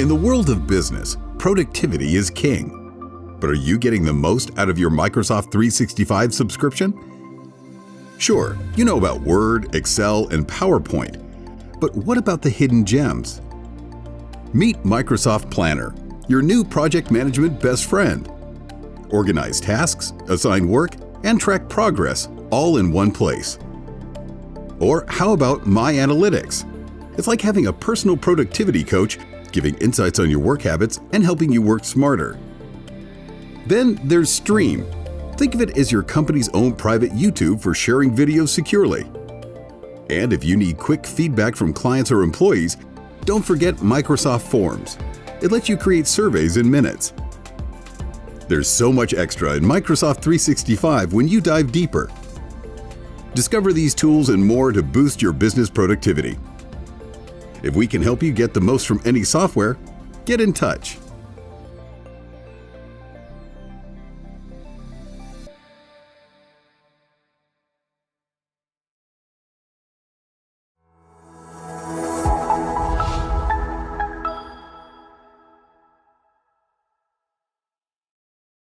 In the world of business, productivity is king. But are you getting the most out of your Microsoft 365 subscription? Sure, you know about Word, Excel, and PowerPoint. But what about the hidden gems? Meet Microsoft Planner, your new project management best friend. Organize tasks, assign work, and track progress all in one place. Or how about My Analytics? It's like having a personal productivity coach giving insights on your work habits and helping you work smarter. Then there's Stream. Think of it as your company's own private YouTube for sharing videos securely. And if you need quick feedback from clients or employees, don't forget Microsoft Forms. It lets you create surveys in minutes. There's so much extra in Microsoft 365 when you dive deeper. Discover these tools and more to boost your business productivity. If we can help you get the most from any software, get in touch.